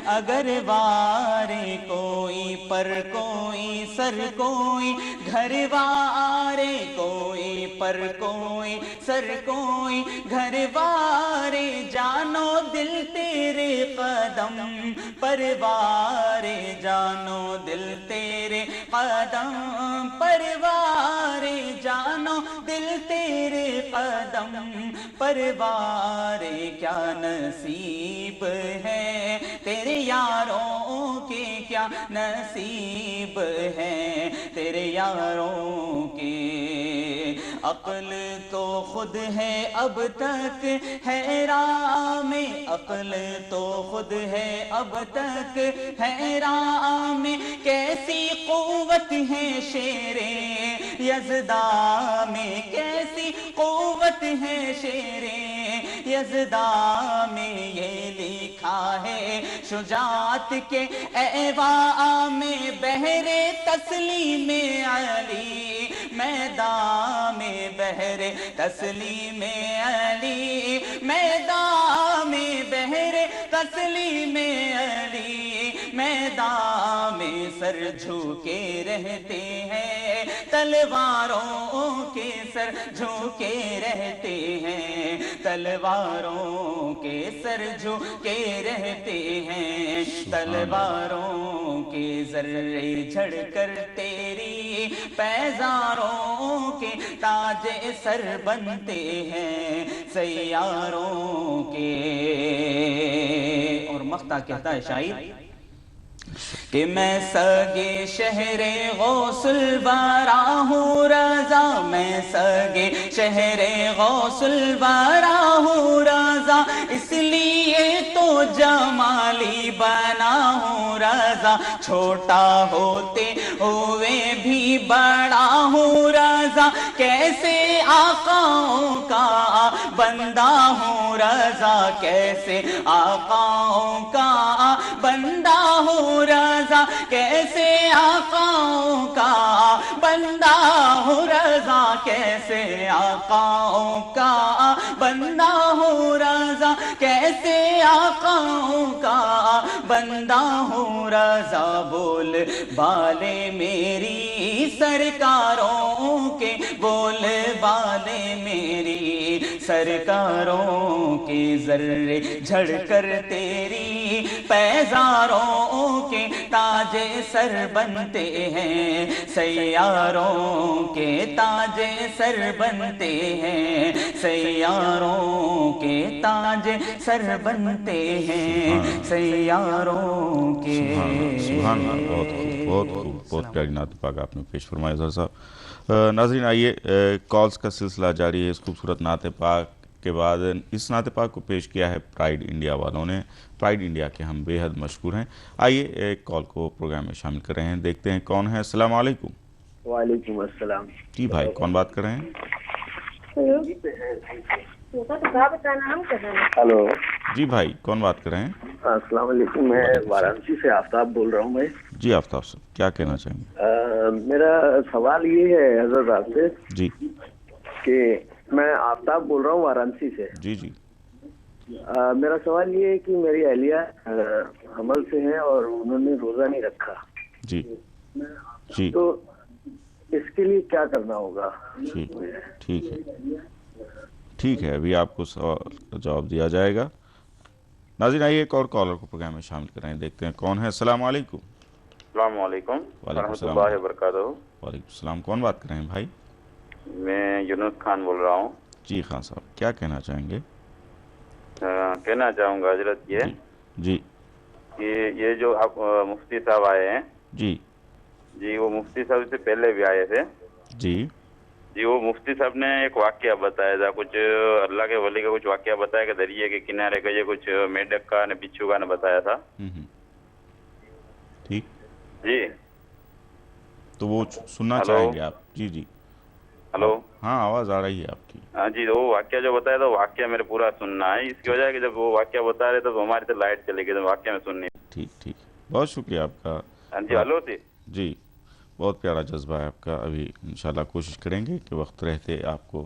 اگر وارے، کوئی پر کوئی سر کوئی گھر وارے، کوئی پر کوئی سر کوئی گھر وارے، جانو دل تیرے قدم پروارے، جانو دل تیرے قدم پروارے، جانو دل تیرے قدم پروارے، کیا نصیب ہے تیرے یاروں کے، کیا نصیب ہے تیرے یاروں کے، عقل تو خود ہے اب تک حیران میں، عقل تو خود ہے اب تک حیران میں، کیسی قوت ہے شیر یزداں میں، کیسی قوت ہے شیر یزداں میں، یہ لکھا ہے شجاعت کے ایواں میں، بحر تسلیم علی میدان میں، بحر تسلیم علی میدان میں، بحر تسلیم علی میدان میں، سر جھکے رہتے ہیں تلواروں کے، سر جھکے رہتے ہیں تلواروں کے، سر جھکے رہتے ہیں تلواروں کے، ذرے جھڑ کر تیری پیزاروں کے تاج سر بنتے ہیں سیاروں کے۔ اور مقطع کہتا ہے شاعر کہ میں سگے شہر غوث الورا ہوں رضا، میں سگے شہر غوث الورا ہوں رضا، اس لیے تو جمالی بنا ہوں رضا، چھوٹا ہوتے ہوئے بھی بڑا ہوں رضا، کیسے آقاؤں کا بندہ ہوں رضا، کیسے آقاؤں کا بندہ ہوں رضا، کیسے آقاؤں کا بندہ ہوں رضا، کیسے آقاؤں کا بندہ ہوں رضا، کیسے آقاؤں کا بندہ ہوں رضا، بول بالے میری سرکاروں کے، بول بالے میری سرکاروں کے، ذرے جھڑ کر تیری پیزاروں کے تاج سر بنتے ہیں سیاروں کے، تاج سر بنتے ہیں سیاروں کے، تاج سر بنتے ہیں سیاروں کے۔ سبحان اللہ، بہت خوب، بہت خوب، بہت پیاری نعت پاک آپ نے پیش فرمایا اظہر صاحب۔ ناظرین آئیے کالز کا سلسلہ جاری ہے۔ اس خوبصورت نعت پاک کے بعد اس نعت پاک کو پیش کیا ہے پرائیڈ انڈیا والوں نے، پرائیڈ انڈیا کے ہم بے حد مشکور ہیں۔ آئیے ایک کال کو پروگرام میں شامل کر رہے ہیں، دیکھتے ہیں کون ہے۔ السلام علیکم۔ وعلیکم السلام۔ جی بھائی کون بات کر رہے ہیں؟ ہلو جی بھائی کون بات کر رہے ہیں؟ السلام علیکم، میں وارانسی سے آفتاب بول رہا ہوں۔ میں جی آفتاب صاحب کیا کہنا چاہیں گے؟ میرا سوال یہ ہے حضرت آپ سے جی کہ میں آفتاب بول رہا ہوں وارانسی سے۔ جی جی میرا سوال یہ ہے کہ میری اہلیہ حمل سے ہیں اور انہوں نے روزہ نہیں رکھا جی جی، تو اس کے لیے کیا کرنا ہوگا؟ ٹھیک ہے ٹھیک ہے، ابھی آپ کو سوال کا جواب دیا جائے گا۔ ناظرین آئیے ایک اور کالر کو پروگرام میں شامل کریں، دیکھتے ہیں کون ہے۔ السلام علیکم۔ السلام علیکم ورحمۃ اللہ وبرکاتہ۔ وعلیکم السلام، کون بات کر رہے ہیں بھائی؟ میں یونس خان بول رہا ہوں۔ جی خان صاحب کیا کہنا چاہیں گے؟ کہنا چاہوں گا حضرت یہ جی کہ یہ جو آپ مفتی صاحب آئے ہیں جی جی، وہ مفتی صاحب سے پہلے بھی آئے تھے جی جی، وہ مفتی صاحب نے ایک واقعہ بتایا تھا، کچھ اللہ کے ولی کا کچھ واقعہ بتایا کہ دریا کے کنارے کا یہ کچھ میڈک کا نے بچھو کا نے بتایا تھا۔ ٹھیک جی، تو وہ سننا چاہیں گے آپ؟ جی جی ہلو، ہاں آواز آ رہی ہے آپ کی۔ ہاں جی، وہ واقعہ جو بتایا تھا وہ واقعہ میرے پورا سننا ہے، اس کی وجہ ہے کہ جب وہ واقعہ بتا رہے تو ہماری تو لائٹ چلے گئی، تو واقعہ میں سننی۔ ٹھیک ٹھیک، بہت شکریہ آپ کا۔ ہاں جی ہلو جی، بہت پیارا جذبہ ہے آپ کا۔ ابھی انشاءاللہ کوشش کریں گے کہ وقت رہتے آپ کو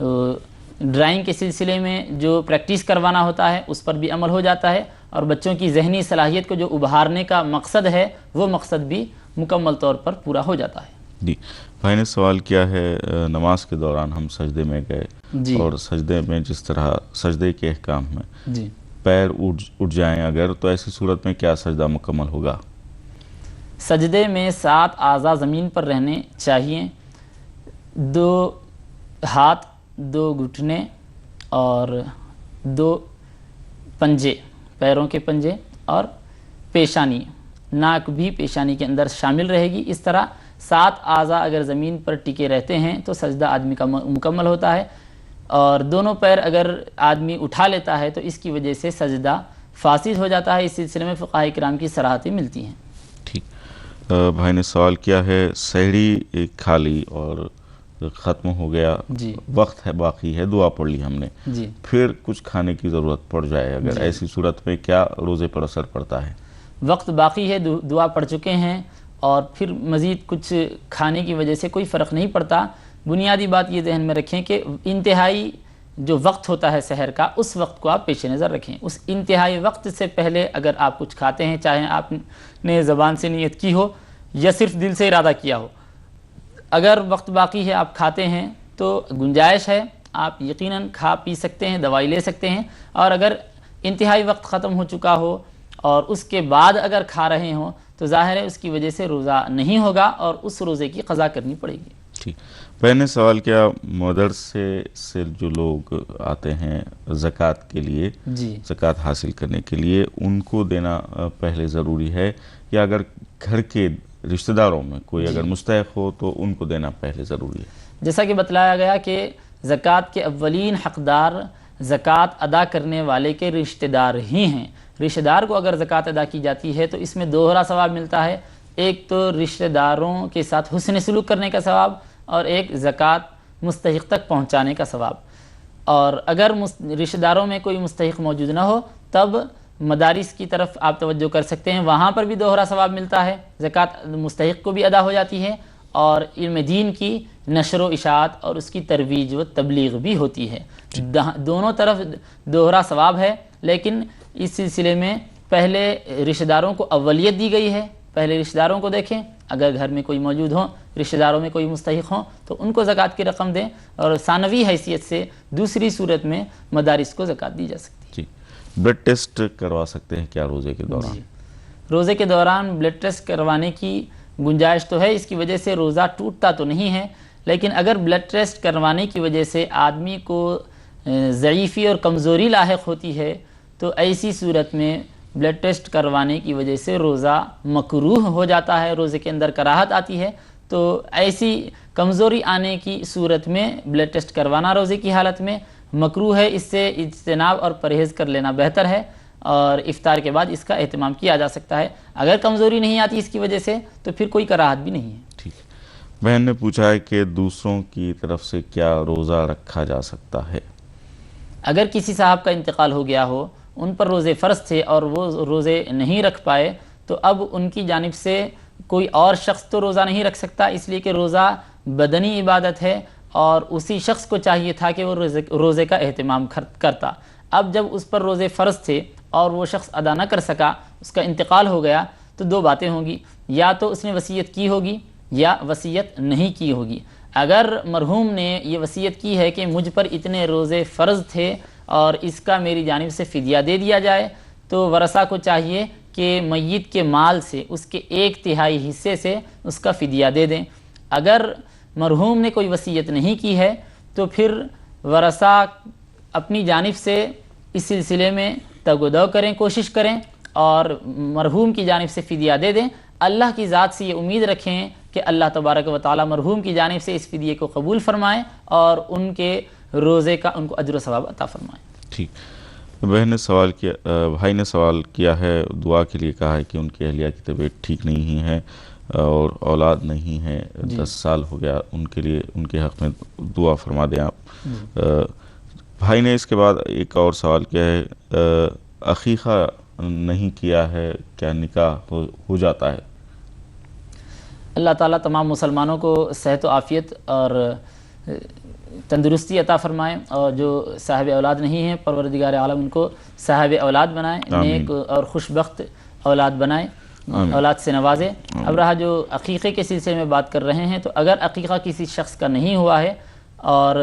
ڈرائنگ کے سلسلے میں جو پریکٹس کروانا ہوتا ہے اس پر بھی عمل ہو جاتا ہے، اور بچوں کی ذہنی صلاحیت کو جو ابھارنے کا مقصد ہے وہ مقصد بھی مکمل طور پر پورا ہو جاتا ہے۔ جی، بھائی نے سوال کیا ہے نماز کے دوران ہم سجدے میں گئے اور سجدے میں جس طرح سجدے کے احکام میں پیر اٹھ جائیں اگر، تو ایسی صورت میں کیا سجدہ مکمل ہوگا؟ سجدے میں 7 اعضاء زمین پر رہنے چاہیے، 2 ہاتھ، 2 گھٹنے اور 2 پنجے، پیروں کے پنجے، اور پیشانی، ناک بھی پیشانی کے اندر شامل رہے گی۔ اس طرح 7 اعضاء اگر زمین پر ٹکے رہتے ہیں تو سجدہ آدمی کا مکمل ہوتا ہے، اور دونوں پیر اگر آدمی اٹھا لیتا ہے تو اس کی وجہ سے سجدہ فاسد ہو جاتا ہے۔ اس سلسلے میں فقہاء کرام کی صراحتیں ملتی ہیں۔ ٹھیک، بھائی نے سوال کیا ہے سحری کھا لی اور ختم ہو گیا، وقت ہے باقی ہے، دعا پڑھ لی ہم نے، پھر کچھ کھانے کی ضرورت پڑ جائے اگر، ایسی صورت میں کیا روزے پر اثر پڑتا ہے؟ وقت باقی ہے، دعا پڑھ چکے ہیں اور پھر مزید کچھ کھانے کی وجہ سے کوئی فرق نہیں پڑتا۔ بنیادی بات یہ ذہن میں رکھیں کہ انتہائی جو وقت ہوتا ہے سحر کا، اس وقت کو آپ پیش نظر رکھیں۔ اس انتہائی وقت سے پہلے اگر آپ کچھ کھاتے ہیں، چاہے آپ نے زبان سے نیت کی ہو یا صرف دل سے ارادہ کیا ہو، اگر وقت باقی ہے آپ کھاتے ہیں تو گنجائش ہے، آپ یقیناً کھا پی سکتے ہیں، دوائی لے سکتے ہیں۔ اور اگر انتہائی وقت ختم ہو چکا ہو اور اس کے بعد اگر کھا رہے ہوں تو ظاہر ہے اس کی وجہ سے روزہ نہیں ہوگا اور اس روزے کی قضا کرنی پڑے گی۔ ٹھیک، میں نے سوال کیا مدرسے سے جو لوگ آتے ہیں زکوٰۃ کے لیے، زکوٰۃ حاصل کرنے کے لیے، ان کو دینا پہلے ضروری ہے، یا اگر گھر کے رشتہ داروں میں کوئی اگر مستحق ہو تو ان کو دینا پہلے ضروری ہے؟ جیسا کہ بتلایا گیا کہ زکوٰۃ کے اولین حقدار زکوٰۃ ادا کرنے والے کے رشتہ دار ہی ہیں۔ رشتہ دار کو اگر زکوٰۃ ادا کی جاتی ہے تو اس میں دوہرا ثواب ملتا ہے، ایک تو رشتہ داروں کے ساتھ حسن سلوک کرنے کا ثواب، اور ایک زکوٰۃ مستحق تک پہنچانے کا ثواب۔ اور اگر رشتہ داروں میں کوئی مستحق موجود نہ ہو تب مدارس کی طرف آپ توجہ کر سکتے ہیں، وہاں پر بھی دوہرا ثواب ملتا ہے، زکوٰۃ مستحق کو بھی ادا ہو جاتی ہے اور علم دین کی نشر و اشاعت اور اس کی ترویج و تبلیغ بھی ہوتی ہے۔ دونوں طرف دوہرا ثواب ہے، لیکن اس سلسلے میں پہلے رشتہ داروں کو اولیت دی گئی ہے۔ پہلے رشتہ داروں کو دیکھیں، اگر گھر میں کوئی موجود ہوں، رشتہ داروں میں کوئی مستحق ہوں تو ان کو زکوٰۃ کی رقم دیں، اور ثانوی حیثیت سے دوسری صورت میں مدارس کو زکوٰۃ دی جا سکتی ہے۔ بلڈ ٹیسٹ کروا سکتے ہیں کیا روزے کے دوران؟ روزے کے دوران بلڈ ٹیسٹ کروانے کی گنجائش تو ہے، اس کی وجہ سے روزہ ٹوٹتا تو نہیں ہے، لیکن اگر بلڈ ٹیسٹ کروانے کی وجہ سے آدمی کو ضعیفی اور کمزوری لاحق ہوتی ہے تو ایسی صورت میں بلڈ ٹیسٹ کروانے کی وجہ سے روزہ مکروہ ہو جاتا ہے، روزے کے اندر کراہت آتی ہے۔ تو ایسی کمزوری آنے کی صورت میں بلڈ ٹیسٹ کروانا روزے کی حالت میں مکروہ ہے، اس سے اجتناب اور پرہیز کر لینا بہتر ہے، اور افطار کے بعد اس کا اہتمام کیا جا سکتا ہے۔ اگر کمزوری نہیں آتی اس کی وجہ سے تو پھر کوئی کراہت بھی نہیں ہے۔ ٹھیک، بہن نے پوچھا ہے کہ دوسروں کی طرف سے کیا روزہ رکھا جا سکتا ہے؟ اگر کسی صاحب کا انتقال ہو گیا ہو، ان پر روزے فرض تھے اور وہ روزے نہیں رکھ پائے، تو اب ان کی جانب سے کوئی اور شخص تو روزہ نہیں رکھ سکتا، اس لیے کہ روزہ بدنی عبادت ہے اور اسی شخص کو چاہیے تھا کہ وہ روزے کا اہتمام کرتا۔ اب جب اس پر روزے فرض تھے اور وہ شخص ادا نہ کر سکا، اس کا انتقال ہو گیا، تو 2 باتیں ہوں گی، یا تو اس نے وصیت کی ہوگی یا وصیت نہیں کی ہوگی۔ اگر مرحوم نے یہ وصیت کی ہے کہ مجھ پر اتنے روزے فرض تھے اور اس کا میری جانب سے فدیہ دے دیا جائے، تو ورثہ کو چاہیے کہ میت کے مال سے اس کے 1/3 حصے سے اس کا فدیہ دے دیں۔ اگر مرحوم نے کوئی وصیت نہیں کی ہے تو پھر ورثہ اپنی جانب سے اس سلسلے میں تگ و دو کریں، کوشش کریں اور مرحوم کی جانب سے فدیہ دے دیں۔ اللہ کی ذات سے یہ امید رکھیں کہ اللہ تبارک و تعالی مرحوم کی جانب سے اس فدیے کو قبول فرمائیں اور ان کے روزے کا ان کو اجر و ثواب عطا فرمائیں۔ ٹھیک، بہن نے سوال کیا، بھائی نے سوال کیا ہے، دعا کے لیے کہا ہے کہ ان کی اہلیہ کی طبیعت ٹھیک نہیں ہے اور اولاد نہیں ہے، 10 سال ہو گیا، ان کے لیے ان کے حق میں دعا فرما دیں آپ۔ بھائی نے اس کے بعد ایک اور سوال کیا ہے، عقیقہ نہیں کیا ہے کیا نکاح ہو جاتا ہے؟ اللہ تعالیٰ تمام مسلمانوں کو صحت و عافیت اور تندرستی عطا فرمائے، اور جو صاحب اولاد نہیں ہیں پروردگار عالم ان کو صاحب اولاد بنائے، نیک اور خوش بخت اولاد بنائے، اولاد سے نوازے۔ اب رہا جو عقیقے کے سلسلے میں بات کر رہے ہیں، تو اگر عقیقہ کسی شخص کا نہیں ہوا ہے اور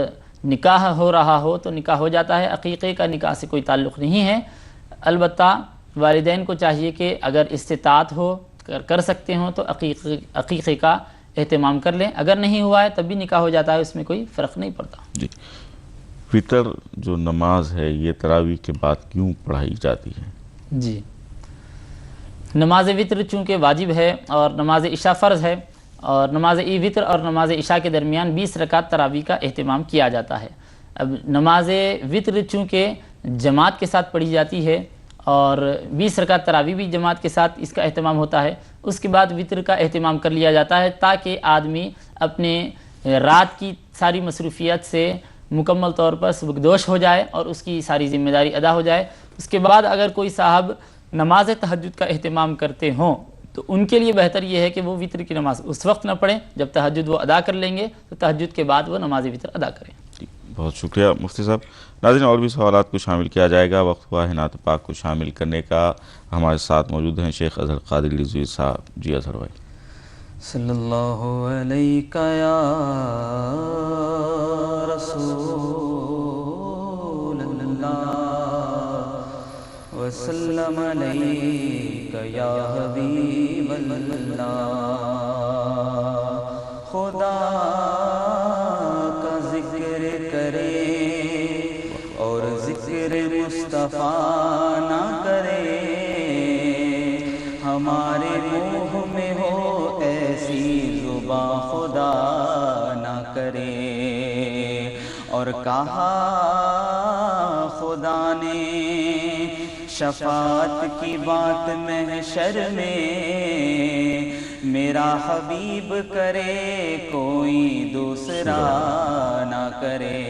نکاح ہو رہا ہو تو نکاح ہو جاتا ہے، عقیقے کا نکاح سے کوئی تعلق نہیں ہے۔ البتہ والدین کو چاہیے کہ اگر استطاعت ہو، کر سکتے ہوں تو عقیقے کا اہتمام کر لیں، اگر نہیں ہوا ہے تب بھی نکاح ہو جاتا ہے، اس میں کوئی فرق نہیں پڑتا۔ جی، وطر جو نماز ہے یہ تراویح کے بعد کیوں پڑھائی جاتی ہے؟ جی، نماز وطر چونکہ واجب ہے اور نماز عشاء فرض ہے، اور نماز وطر اور نماز عشاء کے درمیان 20 رکعت تراویح کا اہتمام کیا جاتا ہے۔ اب نماز وطر چونکہ جماعت کے ساتھ پڑھی جاتی ہے اور 20 رکعت تراویح بھی جماعت کے ساتھ اس کا اہتمام ہوتا ہے، اس کے بعد وطر کا اہتمام کر لیا جاتا ہے تاکہ آدمی اپنے رات کی ساری مصروفیات سے مکمل طور پر سبکدوش ہو جائے اور اس کی ساری ذمہ داری ادا ہو جائے۔ اس کے بعد اگر کوئی صاحب نماز تہجد کا اہتمام کرتے ہوں تو ان کے لیے بہتر یہ ہے کہ وہ وطر کی نماز اس وقت نہ پڑھیں جب تہجد وہ ادا کر لیں گے، تو تہجد کے بعد وہ نماز وطر ادا کریں۔ بہت شکریہ مفتی صاحب۔ ناظرین، اور بھی سوالات کو شامل کیا جائے گا، وقت ہوا ہے نعت پاک کو شامل کرنے کا۔ ہمارے ساتھ موجود ہیں شیخ اظہر قادری رضوی صاحب۔ جی اظہر بھائی۔ صلی اللہ علیہ یا رسول اللہ وسلم علیک یا حبیب اللہ، خدا کا ذکر کرے اور ذکر مصطفیٰ نہ کرے، ہمارے منہ میں ہو ایسی زباں خدا نہ کرے۔ اور کہا خدا نے شفاعت کی بات محشر میں، میرا حبیب کرے کوئی دوسرا نہ کرے۔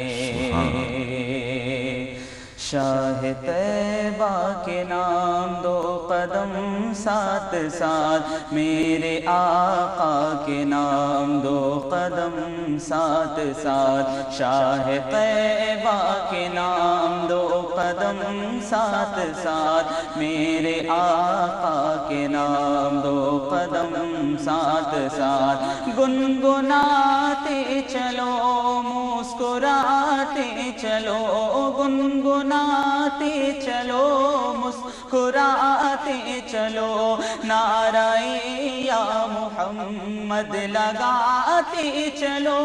شاہ طیبہ کے نام دو قدم ساتھ ساتھ، میرے آقا کے نام دو قدم ساتھ ساتھ، شاہ طیبہ کے نام دو قدم ساتھ ساتھ، میرے آقا کے نام دو قدم ساتھ ساتھ، گنگناتے چلو مسکراتے چلو، گنگناتے چلو مسکراتے چلو، نعرہ یا محمد لگاتے چلو،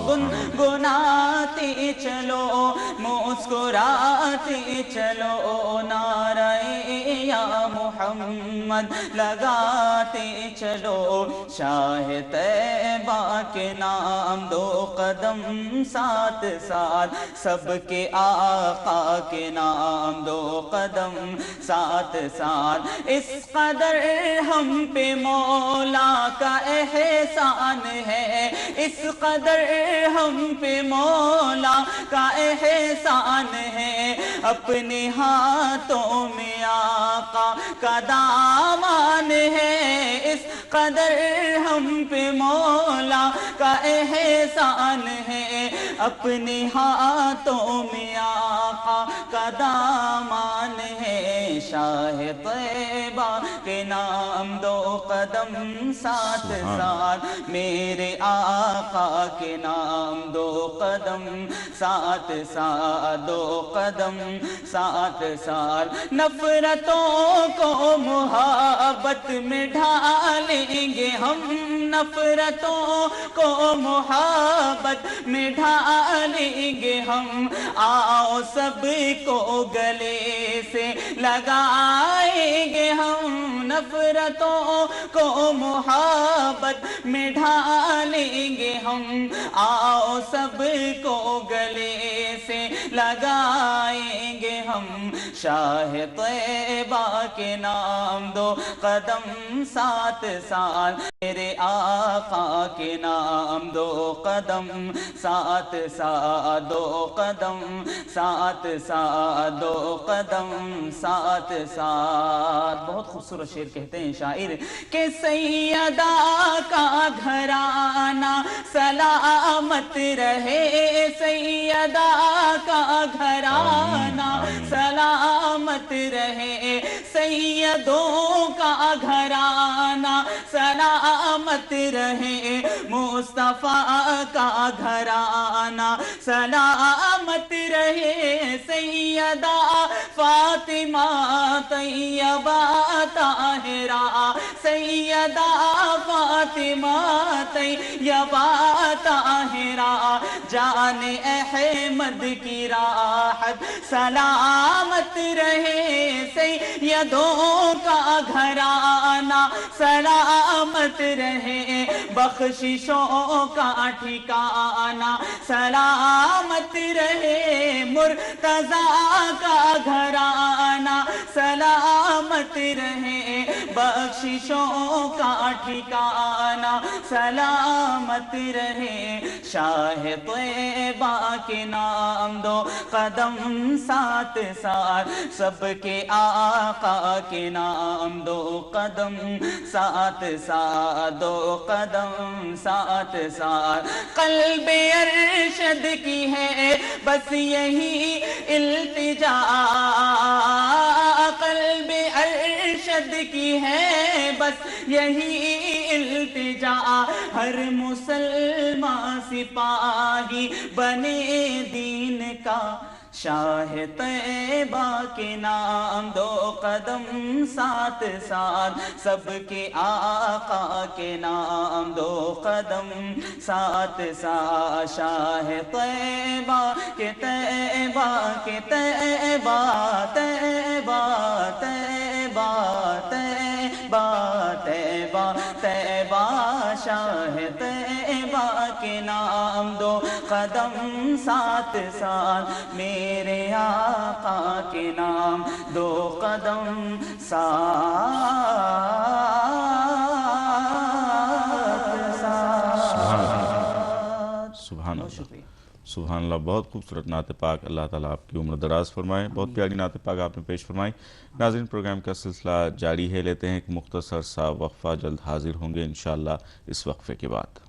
گنگناتے چلو مسکراتے چلو، نعرہ یا محمد لگاتے چلو، شاہ طیبہ کے نام دو قدم ساتھ ساتھ، سب کے آقا کے نام دو قدم ساتھ ساتھ، اس قدر ہم پہ مولا کا احسان ہے، اس قدر ہم پہ مولا کا احسان ہے، اپنے ہاتھوں میں آقا کا دامان ہے، اس قدر ہم پہ مولا کا احسان ہے، اپنے ہاتھوں میں آقا کا دامان ہے، شاہ طیبہ کے نام دو قدم ساتھ ساتھ، میرے آقا کے نام دو قدم ساتھ ساتھ، دو قدم ساتھ ساتھ، نفرتوں کو محبت میں ڈھالیں گے ہم، نفرتوں کو محبت میں ڈھالیں گے ہم، آؤ سب کو گلے سے لگائیں گے ہم، نفرتوں کو محبت میں ڈھالیں گے ہم، آؤ سب کو گلے سے لگائیں گے ہم۔ ہم شاہ طیبہ کے نام دو قدم ساتھ ساتھ میرے آقا کے نام دو قدم ساتھ ساتھ دو قدم ساتھ ساتھ دو قدم ساتھ ساتھ. بہت خوبصورت شعر کہتے ہیں شاعر کہ سیدہ کا گھرانہ سلامت رہے, سیدہ کا گھرانہ سلامت رہے, سیدوں کا گھرانہ سلامت رہے, مصطفیٰ کا گھرانہ سلامت رہے, سیدہ فاطمہ طیبہ طاہرہ, سیدہ فاطمہ طیبہ طاہرہ, جان احمد کی راحت سلامت رہے, سیدوں کا گھرانہ سلامت رہے, بخششوں کا ٹھکانہ سلامت رہے, مرتضیٰ کا گھرانہ سلامت رہے, بخششوں کا ٹھکانہ سلامت رہے, شاہ طیبہ کے نام دو قدم ساتھ ساتھ, سب کے آقا کے نام دو قدم ساتھ ساتھ, دو قدم ساتھ ساتھ. قلب ارشد کی ہے بس یہی التجا, قلب ارشد کی ہے بس یہی التجا, ہر مسلمان سپاہی بنے دین کا, شاہ طیبہ کے نام دو قدم ساتھ ساتھ, سب کے آقا کے نام دو قدم ساتھ ساتھ, شاہ طیبہ کے طیبہ کے طیبہ طیبہ طیبہ طیبہ طیبہ طیبہ, شاہ طیبہ کے نام دو قدم ساتھ ساتھ, میرے آقا کے نام دو قدم ساتھ ساتھ. سبحان اللہ, سبحان اللہ. بہت خوبصورت نعت پاک, اللہ تعالیٰ آپ کی عمر دراز فرمائے. بہت پیاری نعت پاک آپ نے پیش فرمائی. ناظرین, پروگرام کا سلسلہ جاری ہے, لیتے ہیں ایک مختصر سا وقفہ, جلد حاضر ہوں گے انشاءاللہ اس وقفے کے بعد.